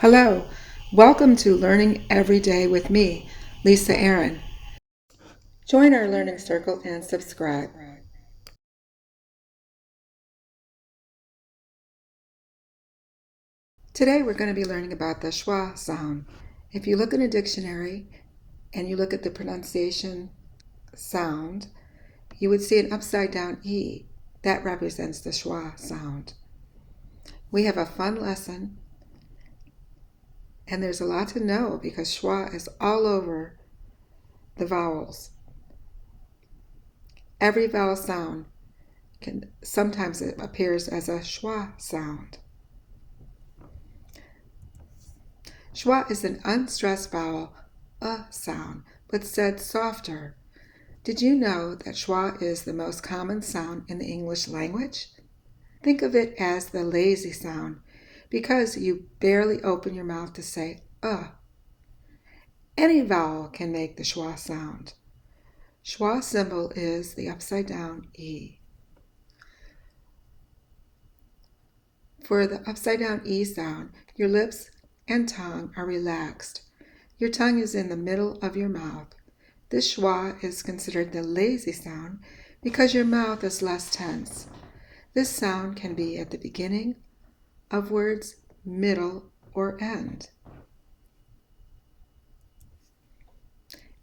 Hello, welcome to Learning Every Day with me, Lisa Aaron. Join our learning circle and subscribe. Today we're going to be learning about the schwa sound. If you look in a dictionary and you look at the pronunciation sound, you would see an upside down E. That represents the schwa sound. We have a fun lesson, and there's a lot to know because schwa is all over the vowels. Every vowel sound sometimes it appears as a schwa sound. Schwa is an unstressed vowel, sound, but said softer. Did you know that schwa is the most common sound in the English language? Think of it as the lazy sound because you barely open your mouth to say Any vowel can make the schwa sound. Schwa symbol is the upside down E. For the upside down E sound, your lips and tongue are relaxed. Your tongue is in the middle of your mouth. This schwa is considered the lazy sound because your mouth is less tense. This sound can be at the beginning of words, middle, or end.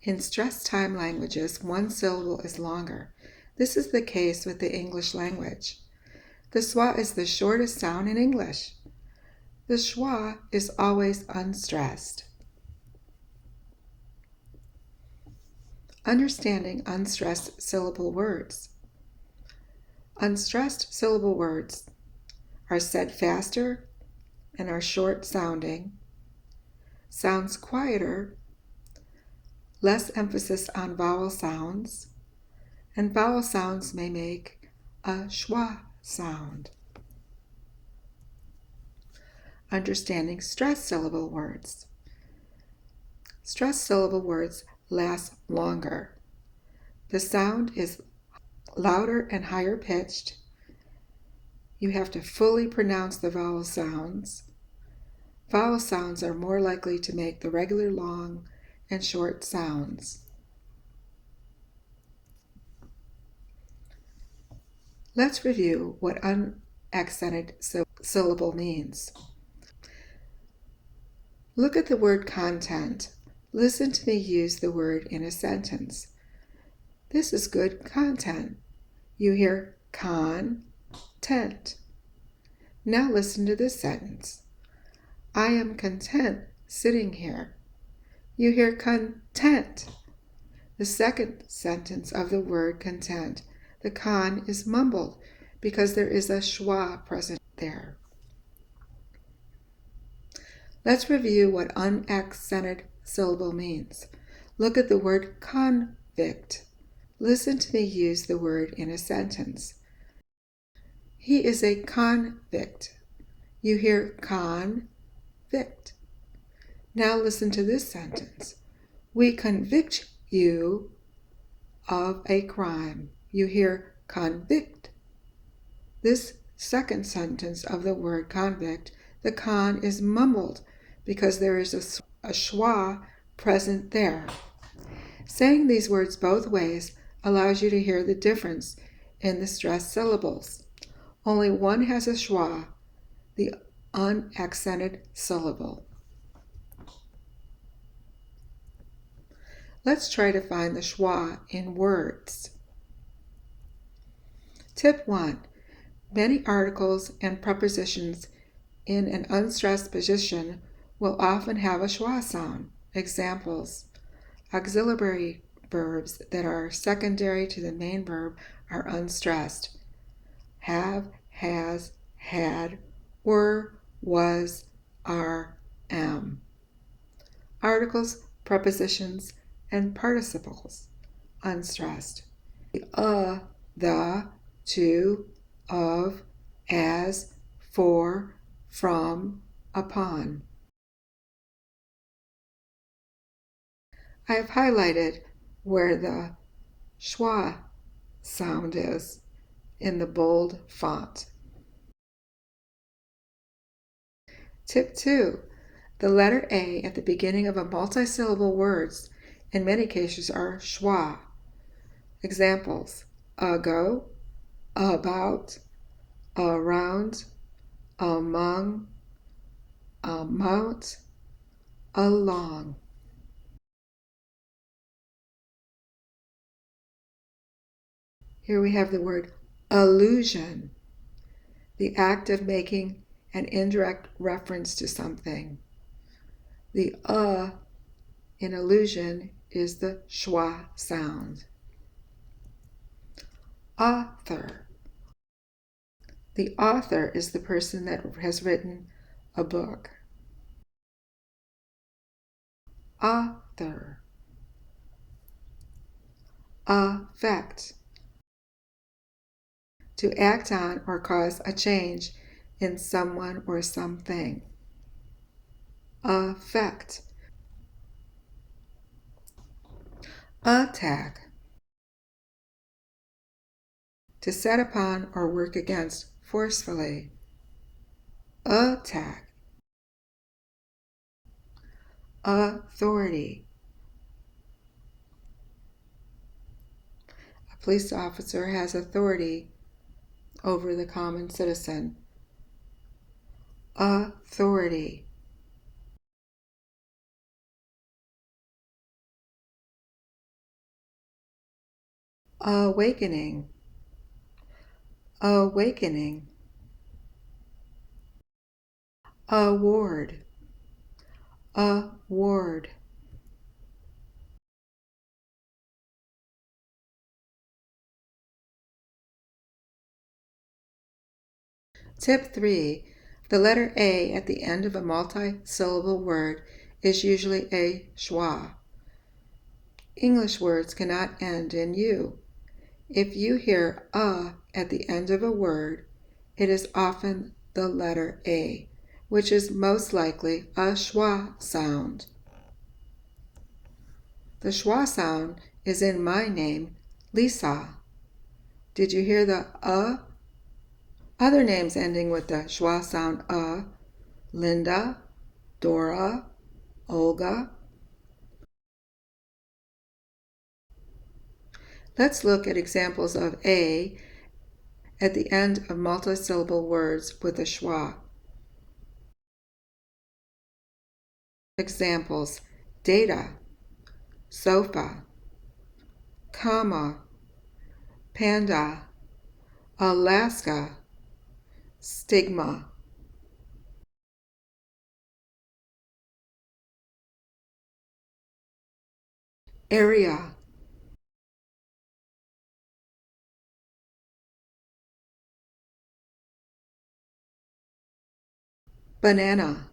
In stress time languages, one syllable is longer. This is the case with the English language. The schwa is the shortest sound in English. The schwa is always unstressed. Understanding unstressed syllable words. Unstressed syllable words are said faster and are short sounding, sounds quieter, less emphasis on vowel sounds, and vowel sounds may make a schwa sound. Understanding stressed syllable words. Stressed syllable words last longer. The sound is louder and higher pitched. You have to fully pronounce the vowel sounds. Vowel sounds are more likely to make the regular long and short sounds. Let's review what unaccented syllable means. Look at the word content. Listen to me use the word in a sentence. This is good content. You hear tent. Now listen to this sentence. I am content sitting here. You hear content. The second sentence of the word content, the con is mumbled because there is a schwa present there. Let's review what unaccented syllable means. Look at the word convict. Listen to me use the word in a sentence. He is a convict. You hear convict. Now listen to this sentence. We convict you of a crime. You hear convict. This second sentence of the word convict, the con is mumbled because there is a schwa present there. Saying these words both ways allows you to hear the difference in the stressed syllables. Only one has a schwa, the unaccented syllable. Let's try to find the schwa in words. Tip 1. Many articles and prepositions in an unstressed position will often have a schwa sound. Examples: auxiliary verbs that are secondary to the main verb are unstressed. Have, has, had, were, was, are, am. Articles, prepositions, and participles, unstressed. The, to, of, as, for, from, upon. I have highlighted where the schwa sound is in the bold font. Tip 2. The letter A at the beginning of a multisyllable words in many cases are schwa. Examples: ago, about, around, among, amount, along. Here we have the word allusion, the act of making an indirect reference to something. The in allusion is the schwa sound. Author. The author is the person that has written a book. Author. Affect. To act on or cause a change in someone or something. Affect. Attack. To set upon or work against forcefully. Attack. Authority. A police officer has authority over the common citizen. Authority. Awakening. Awakening. Award. Award. Tip 3. The letter A at the end of a multi-syllable word is usually a schwa. English words cannot end in U. If you hear a at the end of a word, it is often the letter A, which is most likely a schwa sound. The schwa sound is in my name, Lisa. Did you hear the a? Other names ending with the schwa sound a: Linda, Dora, Olga. Let's look at examples of a at the end of multisyllable words with a schwa. Examples: data, sofa, comma, panda, Alaska, stigma. Area. Banana.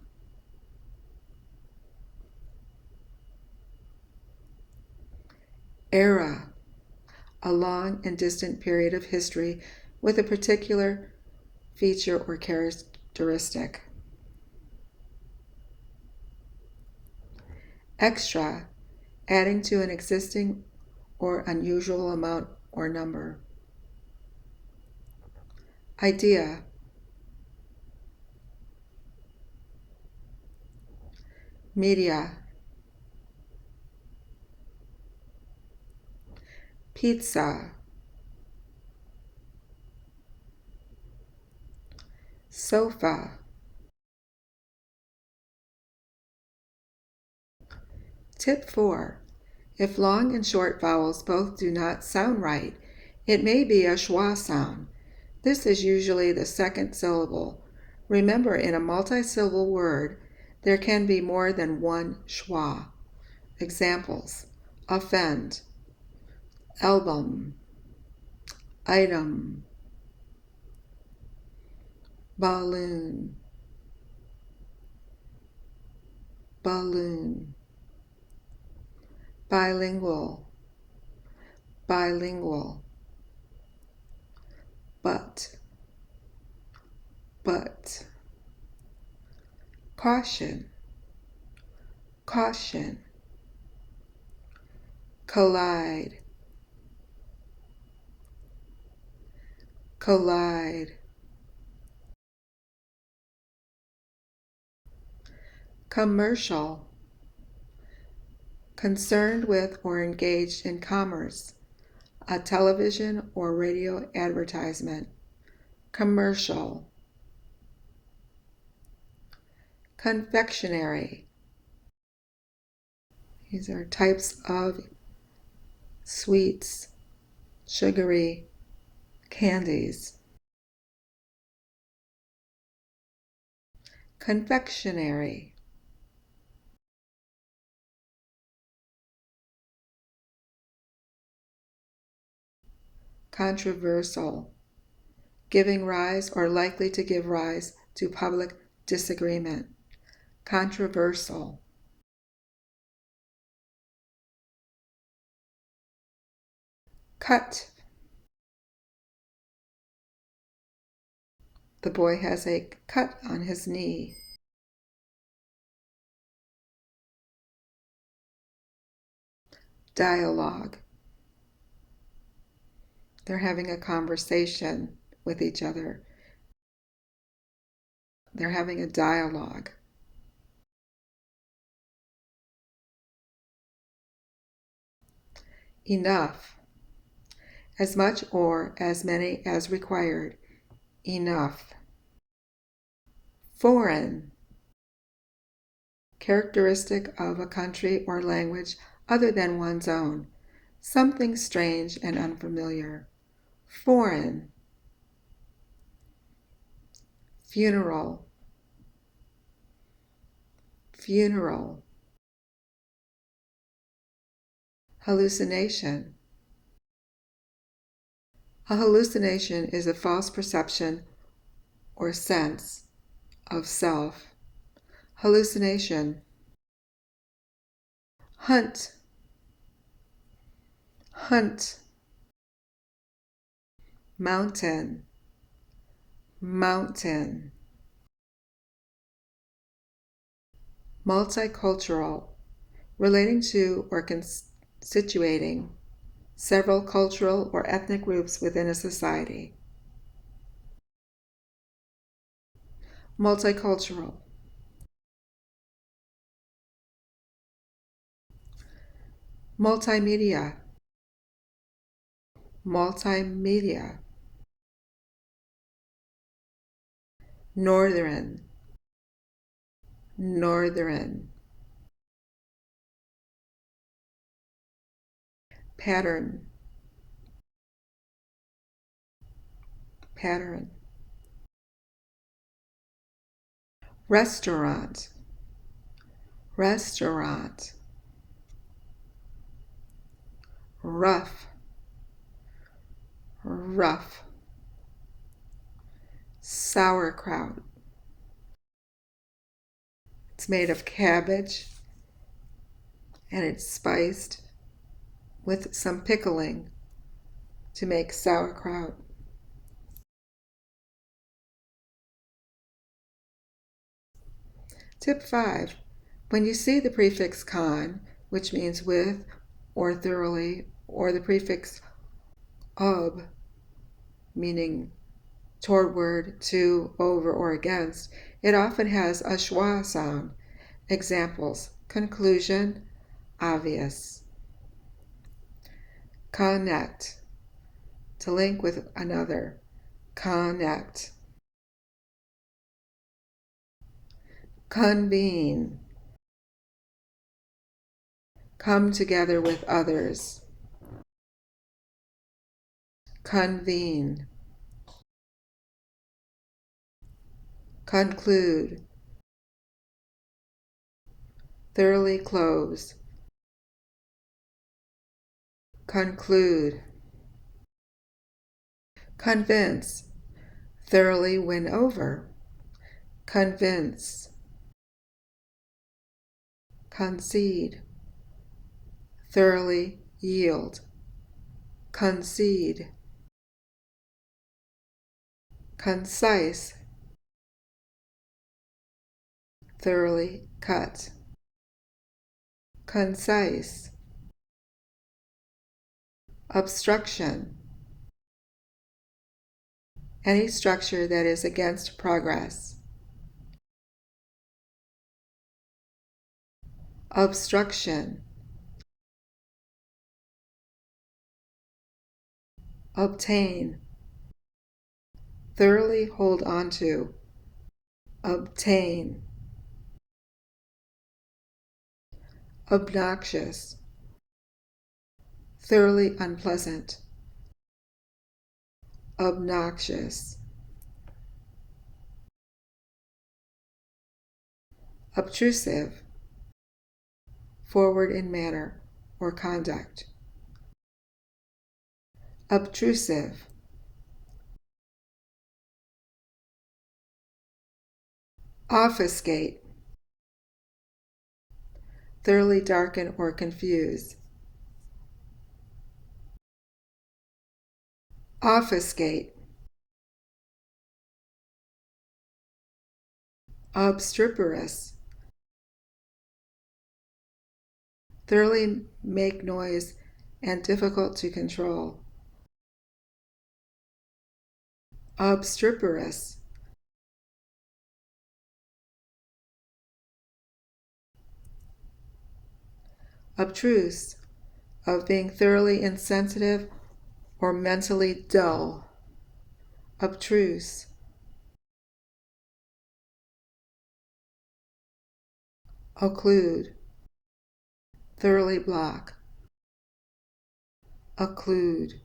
Era. A long and distant period of history with a particular feature or characteristic. Extra. Adding to an existing or unusual amount or number. Idea. Media. Pizza. Sofa. Tip 4. If long and short vowels both do not sound right, it may be a schwa sound. This is usually the second syllable. Remember, in a multisyllable word, there can be more than one schwa. Examples: offend, album, item, balloon, balloon, bilingual, bilingual, but, caution, caution, collide, collide, Commercial. Concerned with or engaged in commerce, a television or radio advertisement. Commercial. Confectionery. These are types of sweets, sugary candies. Confectionery. Controversial. Giving rise or likely to give rise to public disagreement. Controversial. Cut. The boy has a cut on his knee. Dialogue. They're having a conversation with each other. They're having a dialogue. Enough. As much or as many as required. Enough. Foreign. Characteristic of a country or language other than one's own. Something strange and unfamiliar. Foreign. Funeral. Funeral. Hallucination. A hallucination is a false perception or sense of self. Hallucination. Hunt. Hunt. Mountain. Mountain. Multicultural. Relating to or constituting several cultural or ethnic groups within a society. Multicultural. Multimedia. Multimedia. Northern. Northern. Pattern. Pattern. Restaurant. Restaurant. Rough. Rough. Sauerkraut. It's made of cabbage and it's spiced with some pickling to make sauerkraut. Tip 5. When you see the prefix con, which means with or thoroughly, or the prefix ob, meaning toward, to, over, or against, it often has a schwa sound. Examples: conclusion, obvious. Connect, to link with another. Connect. Convene, come together with others. Convene. Conclude, thoroughly close. Conclude. Convince, thoroughly win over. Convince. Concede, thoroughly yield. Concede. Concise, thoroughly cut. Concise. Obstruction, any structure that is against progress. obstruction, obtain, thoroughly hold on to, obtain, obnoxious, thoroughly unpleasant, obnoxious, obtrusive, forward in manner or conduct, obtrusive, obfuscate, thoroughly darken or confuse, obfuscate, obstreperous, thoroughly make noise and difficult to control, obstreperous, obtruse, of being thoroughly insensitive or mentally dull, obtruse, occlude, thoroughly block, occlude.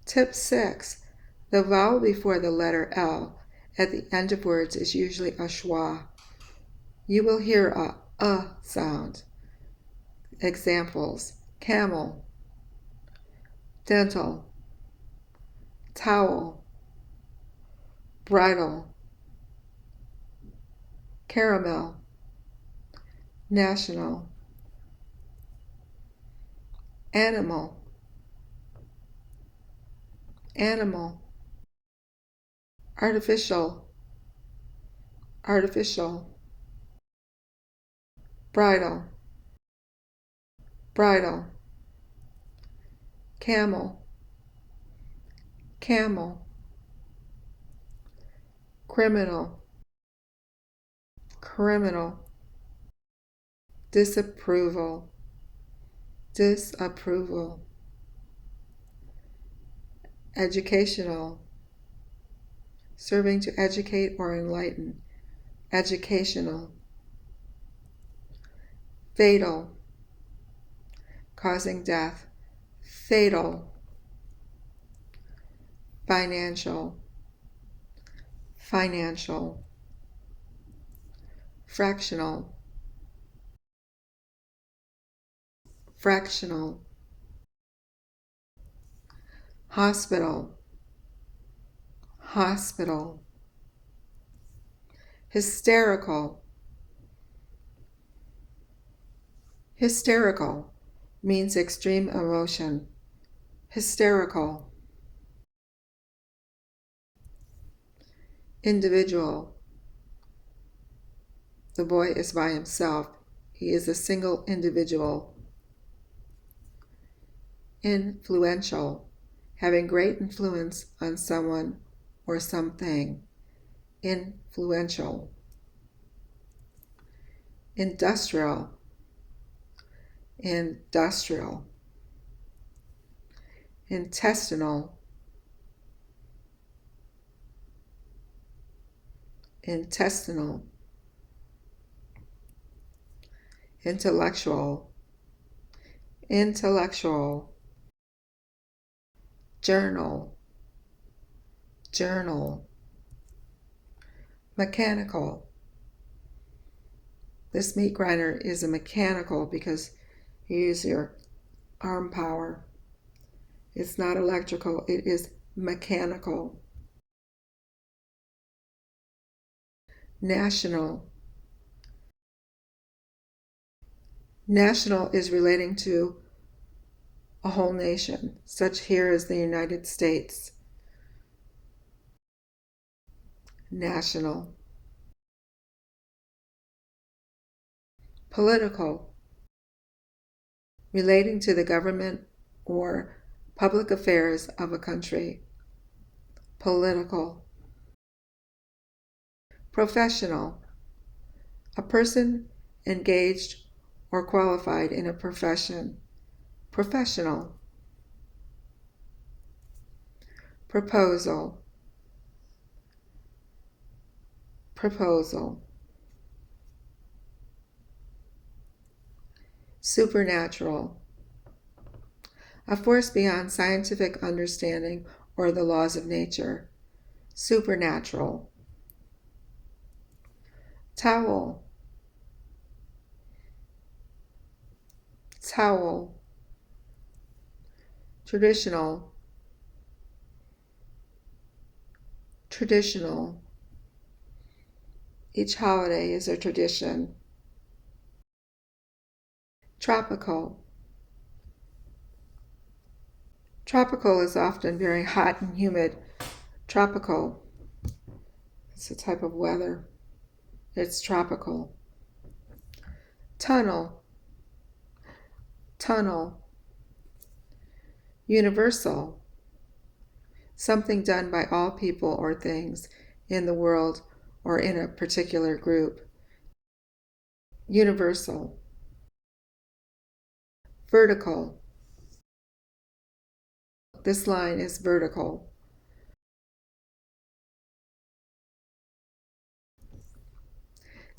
Tip 6. The vowel before the letter L at the end of words is usually a schwa. You will hear a sound. Examples: camel, dental, towel, bridle, caramel, national, animal, animal, artificial, artificial, bridle, bridle, camel, camel, criminal, criminal, disapproval, disapproval, educational, serving to educate or enlighten, educational, fatal, causing death, fatal, financial, financial, fractional, fractional, hospital, hospital, hysterical, hysterical means extreme emotion, hysterical, individual, the boy is by himself, he is a single individual, influential, having great influence on someone or something, influential, industrial, industrial, intestinal, intestinal, intellectual, intellectual, journal, journal, mechanical. This meat grinder is a mechanical because you use your arm power. It's not electrical, it is mechanical. National. National is relating to a whole nation, such here as the United States. National. Political. Relating to the government or public affairs of a country. Political. Professional. A person engaged or qualified in a profession. Professional. Proposal. Proposal. Supernatural. A force beyond scientific understanding or the laws of nature. Supernatural. Towel. Towel. Traditional. Traditional. Each holiday is a tradition. Tropical. Tropical is often very hot and humid. Tropical. It's a type of weather. It's tropical. Tunnel. Tunnel. Universal. Something done by all people or things in the world or in a particular group. Universal. Vertical. This line is vertical.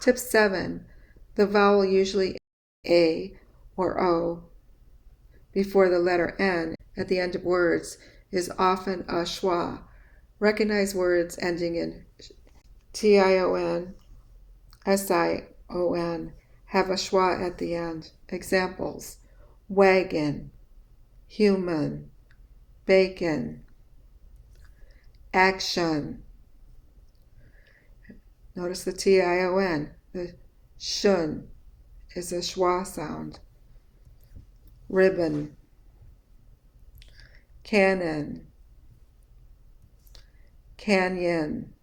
Tip 7. The vowel, usually A or O, before the letter N at the end of words is often a schwa. Recognize words ending in T-I-O-N, S-I-O-N have a schwa at the end. Examples: wagon, human, bacon, action. Notice the T-I-O-N. The shun is a schwa sound. Ribbon, cannon, canyon,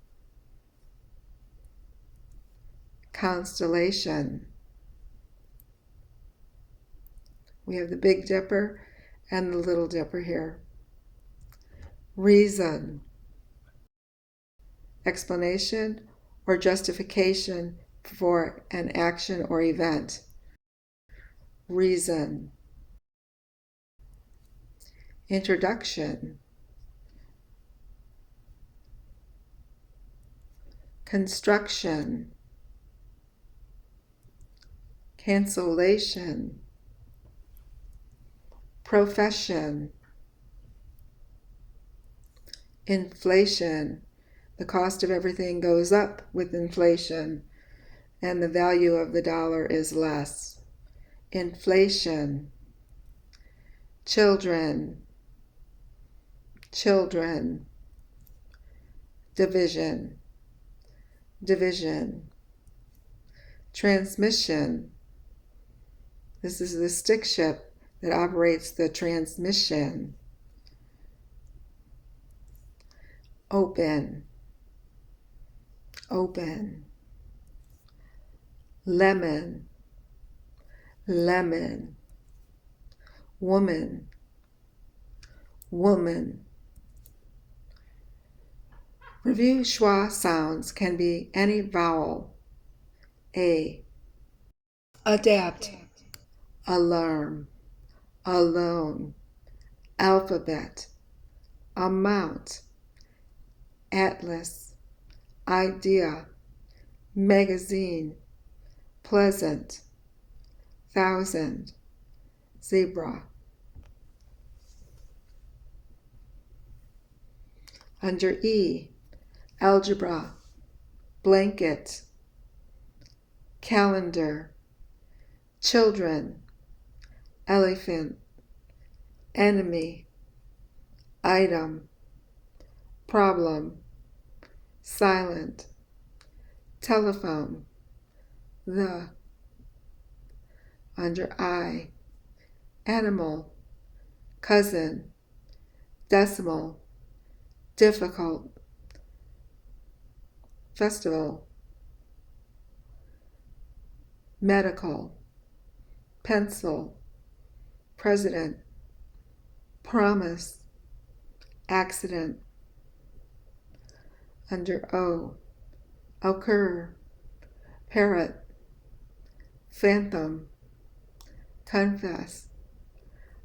constellation. We have the Big Dipper and the Little Dipper here. Reason, explanation or justification for an action or event. Reason. Introduction. Construction. Cancellation. Profession. Inflation. The cost of everything goes up with inflation, and the value of the dollar is less. Inflation. Children. Children. Division. Division. Transmission. This is the stick ship that operates the transmission. Open. Open. Lemon. Lemon. Woman. Woman. Review schwa sounds can be any vowel. A. Adapt. Alarm. Alone. Alphabet. Amount. Atlas. Idea. Magazine. Pleasant. Thousand. Zebra. Under E, algebra, blanket, calendar, children, elephant, enemy, item, problem, silent, telephone, the. Under I, animal, cousin, decimal, difficult, festival, medical, pencil, president, promise, accident. Under O, occur, parrot, phantom, confess,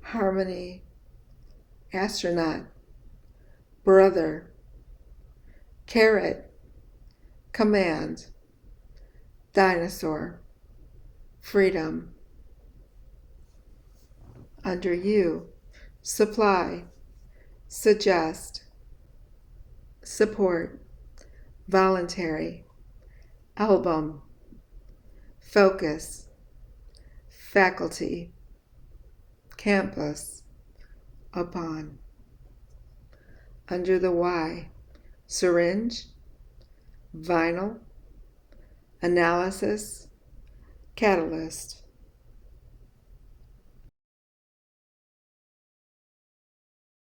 harmony, astronaut, brother, carrot, command, dinosaur, freedom. Under you, supply, suggest, support, voluntary, album, focus, faculty, campus, upon. Under the Y, syringe, vinyl, analysis, catalyst.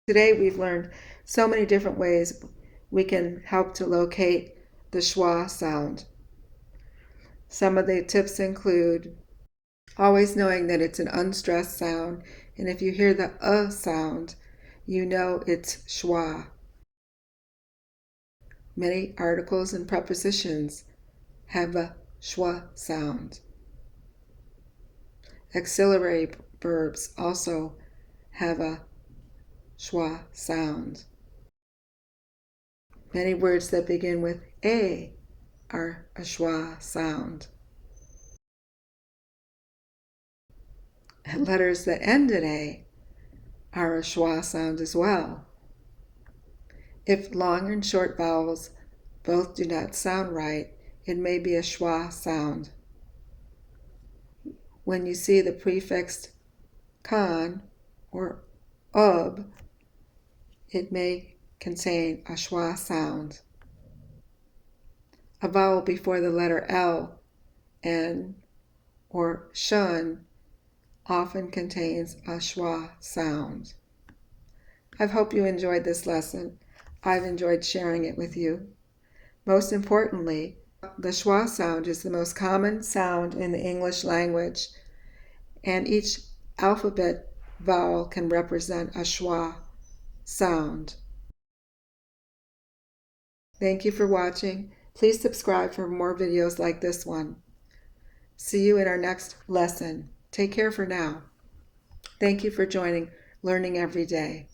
Today we've learned so many different ways we can help to locate the schwa sound. Some of the tips include always knowing that it's an unstressed sound, and if you hear the sound, you know it's schwa. Many articles and prepositions have a schwa sound. Auxiliary verbs also have a schwa sound. Many words that begin with a are a schwa sound. And letters that end in a are a schwa sound as well. If long and short vowels both do not sound right, it may be a schwa sound. When you see the prefix con or ub, it may contain a schwa sound. A vowel before the letter L, N, or shun often contains a schwa sound. I hope you enjoyed this lesson. I've enjoyed sharing it with you. Most importantly, the schwa sound is the most common sound in the English language, and each alphabet vowel can represent a schwa sound. Thank you for watching. Please subscribe for more videos like this one. See you in our next lesson. Take care for now. Thank you for joining Learning Every Day.